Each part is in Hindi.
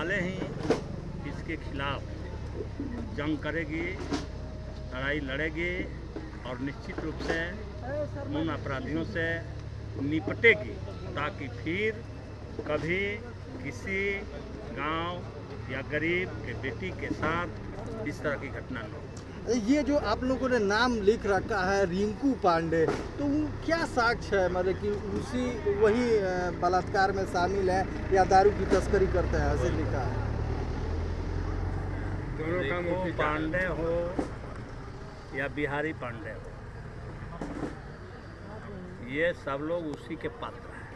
संभाले ही इसके खिलाफ जंग करेगी, लड़ाई लड़ेगी और निश्चित रूप से उन अपराधियों से निपटेगी, ताकि फिर कभी किसी गांव या गरीब के बेटी के साथ इस तरह की घटना न हो। ये जो आप लोगों ने नाम लिख रखा है रिंकू पांडे, तो वो क्या साक्ष्य है, मतलब कि उसी वही बलात्कार में शामिल है या दारू की तस्करी करते हैं, ऐसे लिखा है। रिंकू पांडे हो या बिहारी पांडे हो, ये सब लोग उसी के पात्र हैं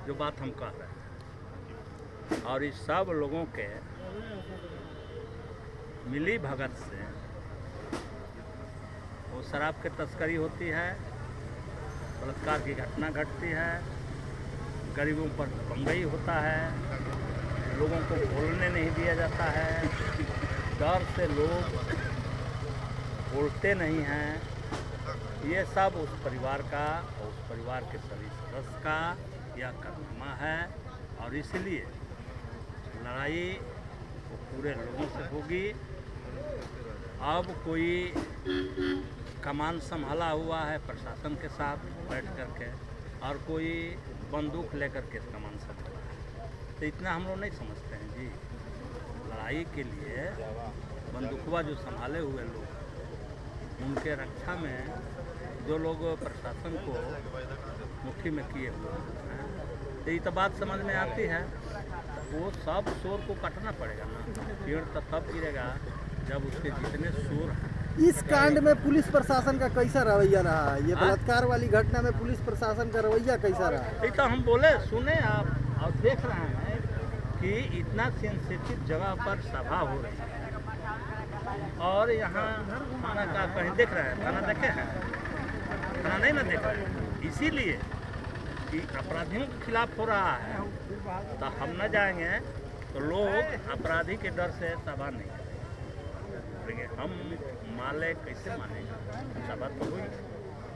जो बात हम कह रहे हैं। और इस सब लोगों के मिली भगत से वो शराब की तस्करी होती है, बलात्कार की घटना घटती है, गरीबों पर पंगई होता है, लोगों को बोलने नहीं दिया जाता है, डर से लोग बोलते नहीं हैं। ये सब उस परिवार का और उस परिवार के सभी सदस्य का यह कारनामा है। और इसलिए लड़ाई वो पूरे लोगों से होगी। अब कोई कमान संभाला हुआ है प्रशासन के साथ बैठ करके, और कोई बंदूक लेकर के कमान संभाला है, तो इतना हम लोग नहीं समझते हैं जी। लड़ाई के लिए बंदूकवा जो संभाले हुए लोग, उनके रक्षा में जो लोग प्रशासन को मुट्ठी में किए हुए हैं, तो ये तो बात समझ में आती है। वो सब शोर को काटना पड़ेगा ना, पेड़ तो तब गिरेगा जब उसके जितने शोर हैं। इस कांड में पुलिस प्रशासन का कैसा रवैया रहा है? ये बलात्कार वाली घटना में पुलिस प्रशासन का रवैया कैसा रहा? ये तो हम बोले सुने आप, और देख रहे हैं कि इतना सेंसिटिव जगह पर सभा हो रही है, और यहाँ थाना का कहीं देख रहे हैं, थाना देखे हैं? थाना नहीं ना देख रहे हैं। इसीलिए कि अपराधियों के खिलाफ हो रहा है, तो हम न जाएंगे तो लोग अपराधी के डर से सभा नहीं करेंगे। हम माले कैसे मानेंगे? सभा तो हुई,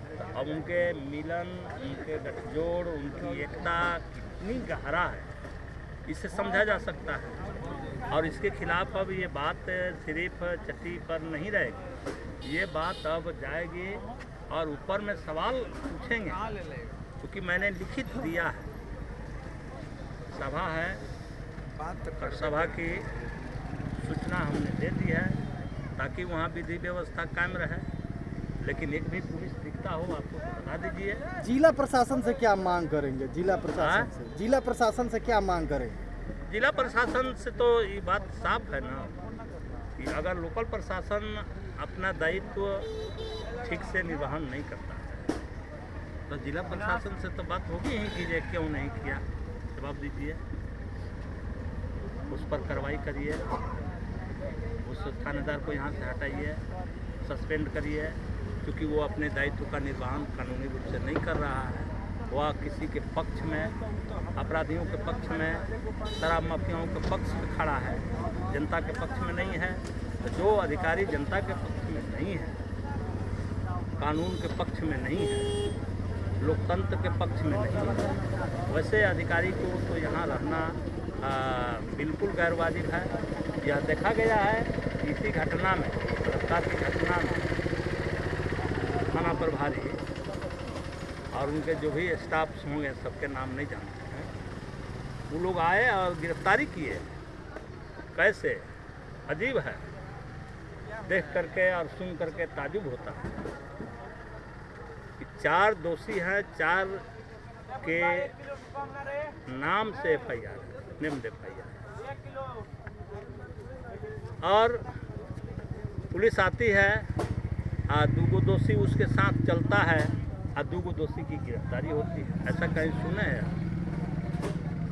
तो अब उनके मिलन, उनके गठजोड़, उनकी एकता कितनी गहरा है, इसे समझा जा सकता है। और इसके खिलाफ अब ये बात सिर्फ चट्टी पर नहीं रहेगी, ये बात अब जाएगी और ऊपर में सवाल पूछेंगे, क्योंकि मैंने लिखित दिया है। सभा है और सभा की सूचना हमने दे दी है, ताकि वहाँ विधि व्यवस्था कायम रहे। लेकिन एक भी पुलिस दिखता हो आपको तो बता दीजिए। जिला प्रशासन से क्या मांग करेंगे? जिला प्रशासन से क्या मांग करेंगे? जिला प्रशासन से तो ये बात साफ है ना कि अगर लोकल प्रशासन अपना दायित्व ठीक से निर्वहन नहीं करता है, तो जिला प्रशासन से तो बात होगी ही कि ये क्यों नहीं किया, जवाब दीजिए, उस पर कार्रवाई करिए, उस थानेदार को यहाँ से हटाइए, सस्पेंड करिए, क्योंकि वो अपने दायित्व का निर्वहन कानूनी रूप से नहीं कर रहा है। वह किसी के पक्ष में, अपराधियों के पक्ष में, शराब माफियाओं के पक्ष में खड़ा है, जनता के पक्ष में नहीं है। तो जो अधिकारी जनता के पक्ष में नहीं है, कानून के पक्ष में नहीं है, लोकतंत्र के पक्ष में नहीं है, वैसे अधिकारी को तो यहाँ रहना बिल्कुल गैर वाजिब है। यह देखा गया है इसी घटना में, बलात्कार की घटना में, थाना प्रभारी और उनके जो भी स्टाफ्स होंगे, सबके नाम नहीं जानते हैं, वो लोग आए और गिरफ्तारी किए। कैसे? अजीब है, देख करके और सुन करके ताजुब होता है कि 4 दोषी हैं, 4 के नाम से FIR, नेम्ड FIR, और पुलिस आती है, 2 दोषी उसके साथ चलता है, 2 दोषी की गिरफ्तारी होती है। ऐसा कहीं सुने हैं?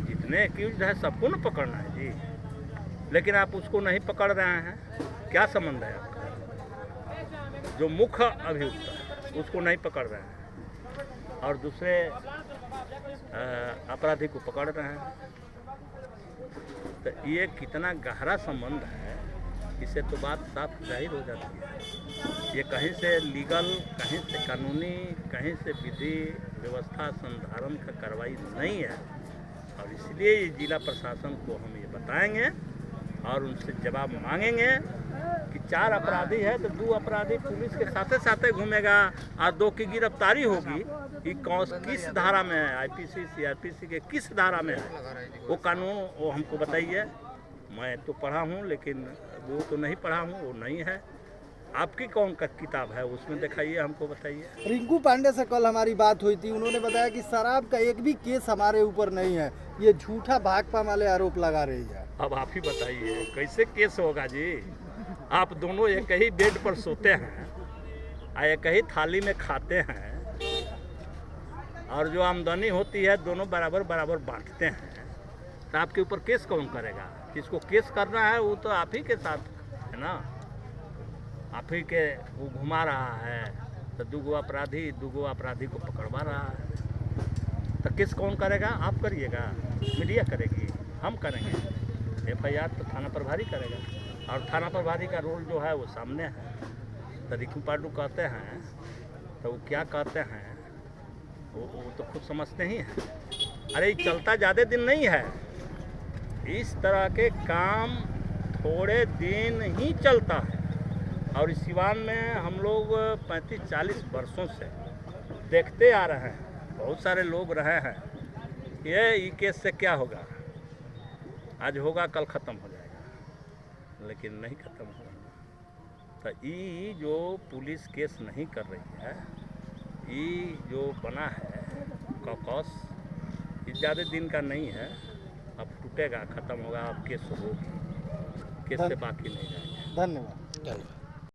जितने एक्यूज्ड है सबको न पकड़ना है जी, लेकिन आप उसको नहीं पकड़ रहे हैं, क्या संबंध है आपका? जो मुख्य अभियुक्त है उसको नहीं पकड़ रहे हैं और दूसरे अपराधी को पकड़ रहे हैं, तो ये कितना गहरा संबंध है, इससे तो बात साफ जाहिर हो जाती है। ये कहीं से लीगल, कहीं से कानूनी, कहीं से विधि व्यवस्था संधारण का कार्रवाई नहीं है, और और इसलिए ये जिला प्रशासन को हम ये बताएंगे और उनसे जवाब मांगेंगे कि 4 अपराधी है तो 2 अपराधी पुलिस के साथे साथे घूमेगा और 2 की गिरफ्तारी होगी कि किस धारा में है, आईपीसी सीआरपीसी के किस धारा में है वो कानून वो हमको बताइए। मैं तो पढ़ा हूँ लेकिन वो तो नहीं पढ़ा हूँ, वो नहीं है। आपकी कौन का किताब है उसमें दिखाइए, हमको बताइए। रिंकू पांडे से कल हमारी बात हुई थी, उन्होंने बताया कि शराब का एक भी केस हमारे ऊपर नहीं है, ये झूठा भाकपा वाले आरोप लगा रही है। अब आप ही बताइए कैसे केस होगा जी? आप दोनों एक ही बेड पर सोते हैं और एक ही थाली में खाते हैं और जो आमदनी होती है दोनों बराबर बराबर बांटते हैं, तो आपके ऊपर केस कौन करेगा? जिसको केस करना है वो तो आप ही के साथ है ना, आप ही के वो घुमा रहा है, तो 2 अपराधी को पकड़वा रहा है। तो केस कौन करेगा? आप करिएगा, मीडिया करेगी, हम करेंगे। एफआईआर तो थाना प्रभारी करेगा और थाना प्रभारी का रोल जो है वो सामने है। तो रिंकू पांडे कहते हैं तो वो क्या कहते हैं वो तो खुद समझते ही हैं। अरे ये चलता ज़्यादा दिन नहीं है, इस तरह के काम थोड़े दिन ही चलता है। और इस सिवान में हम लोग 35-40 वर्षों से देखते आ रहे हैं, बहुत सारे लोग रहे हैं। ये केस से क्या होगा, आज होगा कल ख़त्म हो जाएगा, लेकिन नहीं ख़त्म होगा। तो ये जो पुलिस केस नहीं कर रही है, ये जो बना है कॉकस, ये ज़्यादा दिन का नहीं है, अब टूटेगा, ख़त्म होगा, अब केस होगी, केस से बाकी नहीं रहेगा। धन्यवाद।